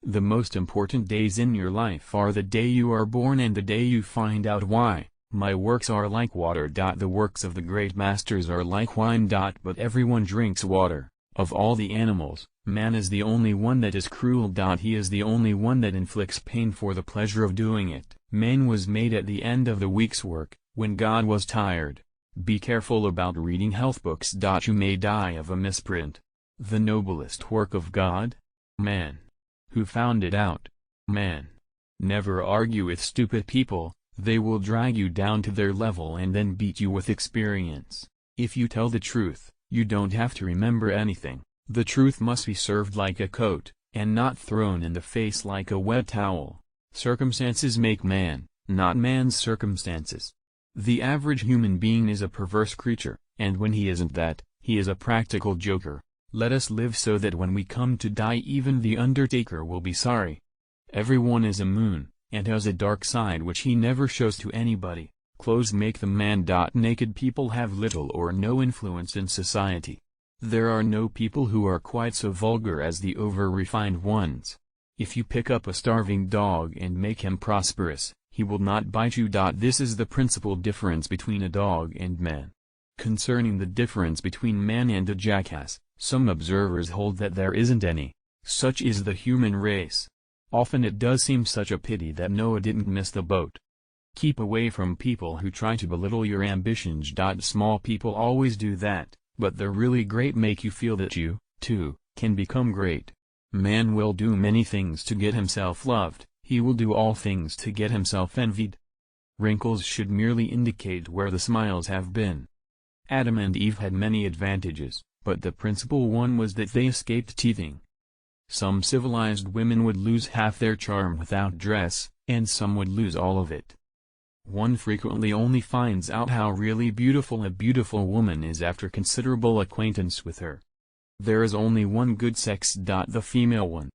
The most important days in your life are the day you are born and the day you find out why. My works are like water. The works of the great masters are like wine. But everyone drinks water. Of all the animals, man is the only one that is cruel. He is the only one that inflicts pain for the pleasure of doing it. Man was made at the end of the week's work, when God was tired. Be careful about reading health books. You may die of a misprint. The noblest work of God? Man. Who found it out? Man. Never argue with stupid people, they will drag you down to their level and then beat you with experience. If you tell the truth, you don't have to remember anything. The truth must be served like a coat, and not thrown in the face like a wet towel. Circumstances make man, not man's circumstances. The average human being is a perverse creature, and when he isn't that, he is a practical joker. Let us live so that when we come to die even the undertaker will be sorry. Everyone is a moon, and has a dark side which he never shows to anybody. Clothes make the man. Naked people have little or no influence in society. There are no people who are quite so vulgar as the over-refined ones. If you pick up a starving dog and make him prosperous, he will not bite you. This is the principal difference between a dog and man. Concerning the difference between man and a jackass, some observers hold that there isn't any. Such is the human race. Often it does seem such a pity that Noah didn't miss the boat. Keep away from people who try to belittle your ambitions. Small people always do that, but the really great make you feel that you, too, can become great. Man will do many things to get himself loved, he will do all things to get himself envied. Wrinkles should merely indicate where the smiles have been. Adam and Eve had many advantages, but the principal one was that they escaped teething. Some civilized women would lose half their charm without dress, and some would lose all of it. One frequently only finds out how really beautiful a beautiful woman is after considerable acquaintance with her. There is only one good sex. The female one.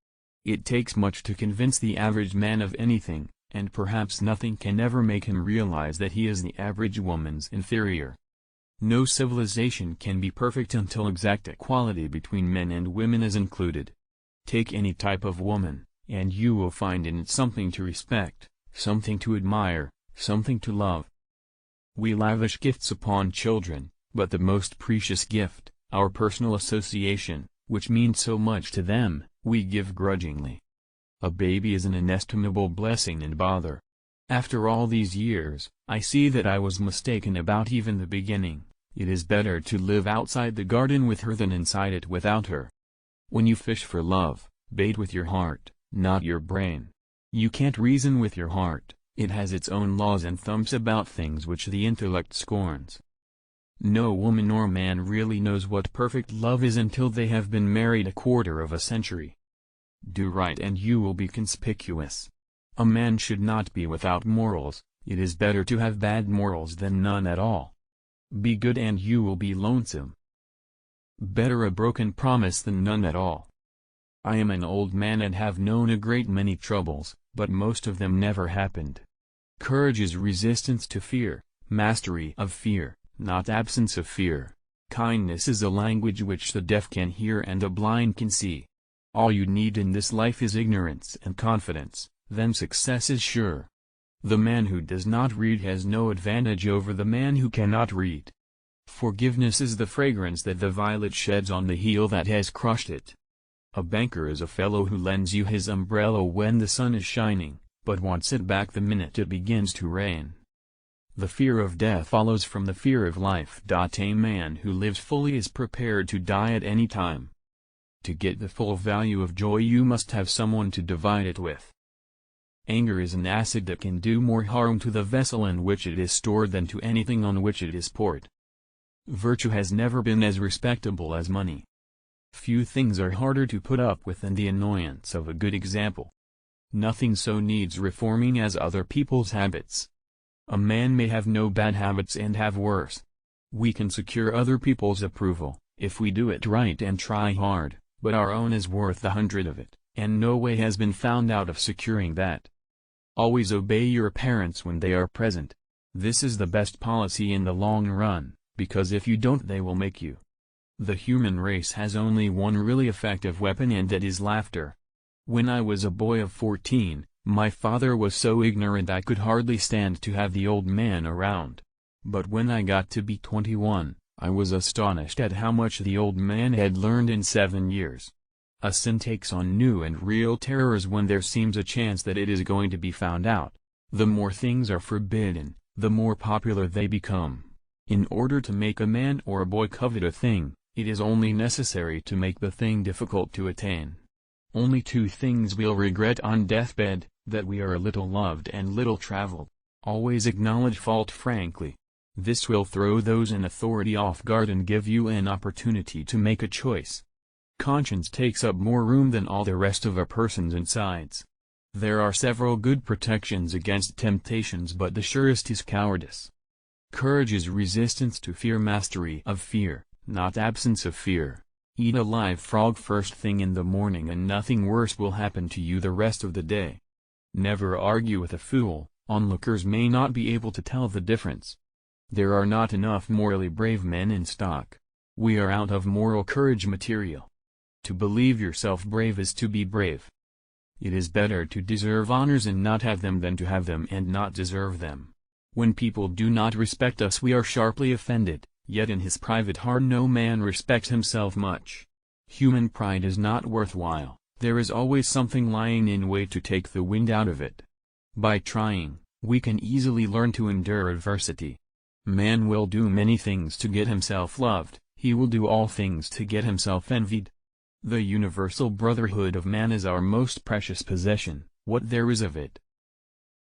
It takes much to convince the average man of anything, and perhaps nothing can ever make him realize that he is the average woman's inferior. No civilization can be perfect until exact equality between men and women is included. Take any type of woman, and you will find in it something to respect, something to admire, something to love. We lavish gifts upon children, but the most precious gift, our personal association, which means so much to them, we give grudgingly. A baby is an inestimable blessing and bother. After all these years, I see that I was mistaken about even the beginning. It is better to live outside the garden with her than inside it without her. When you fish for love, bait with your heart, not your brain. You can't reason with your heart, it has its own laws and thumps about things which the intellect scorns. No woman or man really knows what perfect love is until they have been married a quarter of a century. Do right and you will be conspicuous. A man should not be without morals, it is better to have bad morals than none at all. Be good and you will be lonesome. Better a broken promise than none at all. I am an old man and have known a great many troubles, but most of them never happened. Courage is resistance to fear, mastery of fear, not absence of fear. Kindness is a language which the deaf can hear and the blind can see. All you need in this life is ignorance and confidence, then success is sure. The man who does not read has no advantage over the man who cannot read. Forgiveness is the fragrance that the violet sheds on the heel that has crushed it. A banker is a fellow who lends you his umbrella when the sun is shining, but wants it back the minute it begins to rain. The fear of death follows from the fear of life. A man who lives fully is prepared to die at any time. To get the full value of joy you must have someone to divide it with. Anger is an acid that can do more harm to the vessel in which it is stored than to anything on which it is poured. Virtue has never been as respectable as money. Few things are harder to put up with than the annoyance of a good example. Nothing so needs reforming as other people's habits. A man may have no bad habits and have worse. We can secure other people's approval, if we do it right and try hard, but our own is worth 100 of it, and no way has been found out of securing that. Always obey your parents when they are present. This is the best policy in the long run, because if you don't they will make you. The human race has only one really effective weapon and that is laughter. When I was a boy of 14, my father was so ignorant I could hardly stand to have the old man around. But when I got to be 21, I was astonished at how much the old man had learned in 7 years. A sin takes on new and real terrors when there seems a chance that it is going to be found out. The more things are forbidden, the more popular they become. In order to make a man or a boy covet a thing, it is only necessary to make the thing difficult to attain. Only 2 things we'll regret on deathbed: that we are little loved and little traveled. Always acknowledge fault frankly. This will throw those in authority off guard and give you an opportunity to make a choice. Conscience takes up more room than all the rest of a person's insides. There are several good protections against temptations, but the surest is cowardice. Courage is resistance to fear, mastery of fear, not absence of fear. Eat a live frog first thing in the morning and nothing worse will happen to you the rest of the day. Never argue with a fool. Onlookers may not be able to tell the difference. There are not enough morally brave men in stock. We are out of moral courage material. To believe yourself brave is to be brave. It is better to deserve honors and not have them than to have them and not deserve them. When people do not respect us we are sharply offended, yet in his private heart no man respects himself much. Human pride is not worthwhile. There is always something lying in wait to take the wind out of it. By trying, we can easily learn to endure adversity. Man will do many things to get himself loved, he will do all things to get himself envied. The universal brotherhood of man is our most precious possession, what there is of it.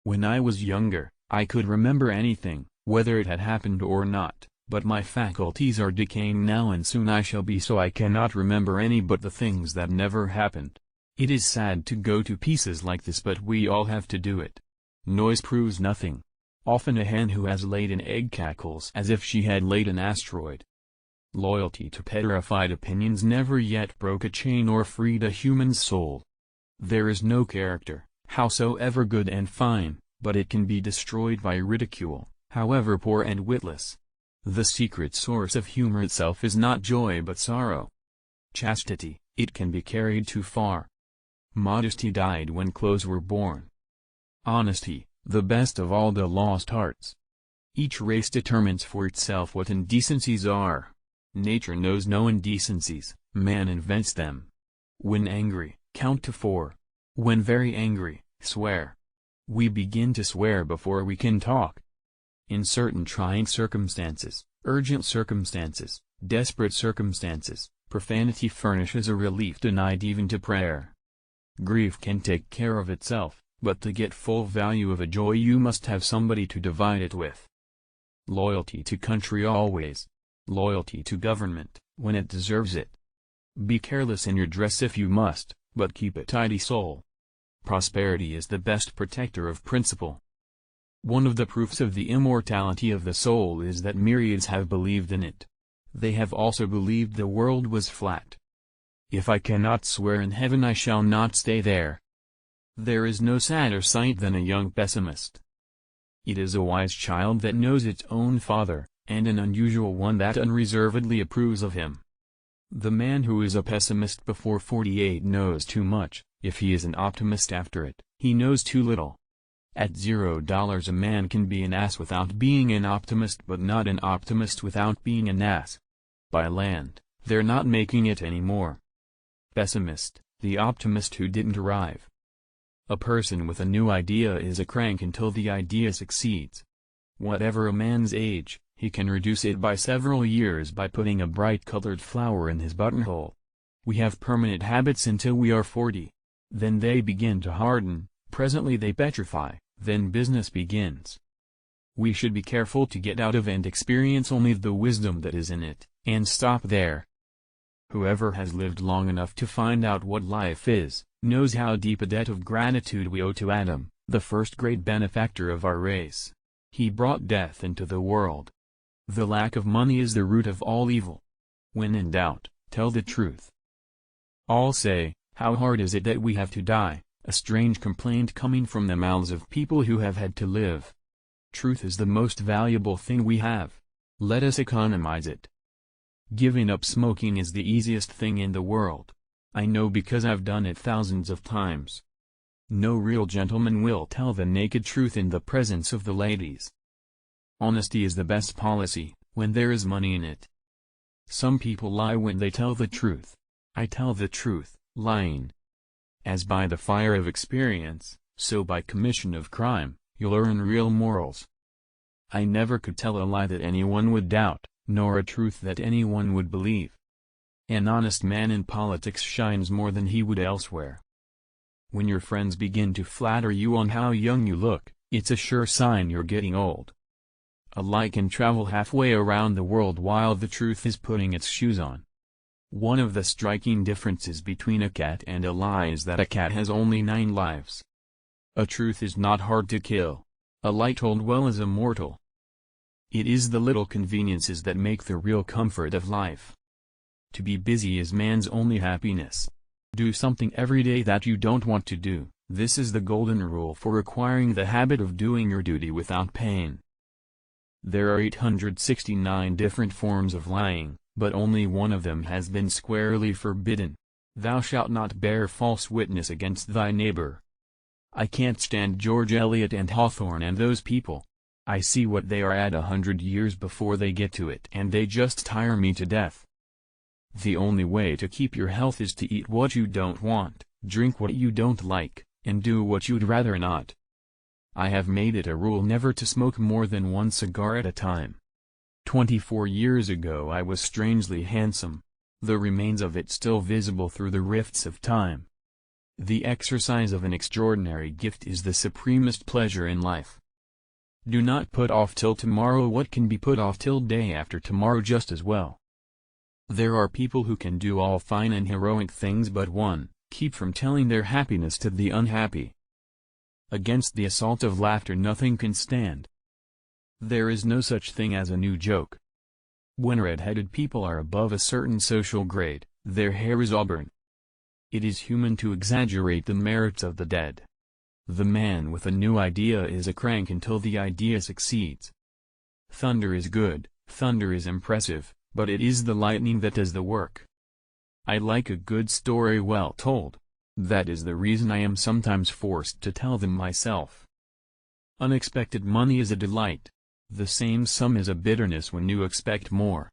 When I was younger, I could remember anything, whether it had happened or not, but my faculties are decaying now and soon I shall be so I cannot remember any but the things that never happened. It is sad to go to pieces like this, but we all have to do it. Noise proves nothing. Often a hen who has laid an egg cackles as if she had laid an asteroid. Loyalty to petrified opinions never yet broke a chain or freed a human soul. There is no character, howsoever good and fine, but it can be destroyed by ridicule, however poor and witless. The secret source of humor itself is not joy but sorrow. Chastity, it can be carried too far. Modesty died when clothes were born. Honesty, the best of all the lost arts. Each race determines for itself what indecencies are. Nature knows no indecencies, man invents them. When angry, count to 4. When very angry, swear. We begin to swear before we can talk. In certain trying circumstances, urgent circumstances, desperate circumstances, profanity furnishes a relief denied even to prayer. Grief can take care of itself, but to get full value of a joy you must have somebody to divide it with. Loyalty to country always. Loyalty to government, when it deserves it. Be careless in your dress if you must, but keep a tidy soul. Prosperity is the best protector of principle. One of the proofs of the immortality of the soul is that myriads have believed in it. They have also believed the world was flat. If I cannot swear in heaven I shall not stay there. There is no sadder sight than a young pessimist. It is a wise child that knows its own father, and an unusual one that unreservedly approves of him. The man who is a pessimist before 48 knows too much. If he is an optimist after it, he knows too little. At $0 a man can be an ass without being an optimist, but not an optimist without being an ass. By land, they're not making it anymore. Pessimist, the optimist who didn't arrive. A person with a new idea is a crank until the idea succeeds. Whatever a man's age, he can reduce it by several years by putting a bright-colored flower in his buttonhole. We have permanent habits until we are 40. Then they begin to harden, presently they petrify, then business begins. We should be careful to get out of and experience only the wisdom that is in it, and stop there. Whoever has lived long enough to find out what life is, knows how deep a debt of gratitude we owe to Adam, the first great benefactor of our race. He brought death into the world. The lack of money is the root of all evil. When in doubt, tell the truth. All say, "How hard is it that we have to die?" a strange complaint coming from the mouths of people who have had to live. Truth is the most valuable thing we have. Let us economize it. Giving up smoking is the easiest thing in the world. I know because I've done it thousands of times. No real gentleman will tell the naked truth in the presence of the ladies. Honesty is the best policy, when there is money in it. Some people lie when they tell the truth. I tell the truth, lying. As by the fire of experience, so by commission of crime, you'll learn real morals. I never could tell a lie that anyone would doubt, nor a truth that anyone would believe. An honest man in politics shines more than he would elsewhere. When your friends begin to flatter you on how young you look, it's a sure sign you're getting old. A lie can travel halfway around the world while the truth is putting its shoes on. One of the striking differences between a cat and a lie is that a cat has only 9 lives. A truth is not hard to kill. A lie told well is immortal. It is the little conveniences that make the real comfort of life. To be busy is man's only happiness. Do something every day that you don't want to do. This is the golden rule for acquiring the habit of doing your duty without pain. There are 869 different forms of lying, but only one of them has been squarely forbidden. Thou shalt not bear false witness against thy neighbor. I can't stand George Eliot and Hawthorne and those people. I see what they are at 100 years before they get to it and they just tire me to death. The only way to keep your health is to eat what you don't want, drink what you don't like, and do what you'd rather not. I have made it a rule never to smoke more than 1 cigar at a time. 24 years ago I was strangely handsome. The remains of it still visible through the rifts of time. The exercise of an extraordinary gift is the supremest pleasure in life. Do not put off till tomorrow what can be put off till day after tomorrow just as well. There are people who can do all fine and heroic things but one, keep from telling their happiness to the unhappy. Against the assault of laughter nothing can stand. There is no such thing as a new joke. When red-headed people are above a certain social grade, their hair is auburn. It is human to exaggerate the merits of the dead. The man with a new idea is a crank until the idea succeeds. Thunder is good, thunder is impressive, but it is the lightning that does the work. I like a good story well told. That is the reason I am sometimes forced to tell them myself. Unexpected money is a delight. The same sum is a bitterness when you expect more.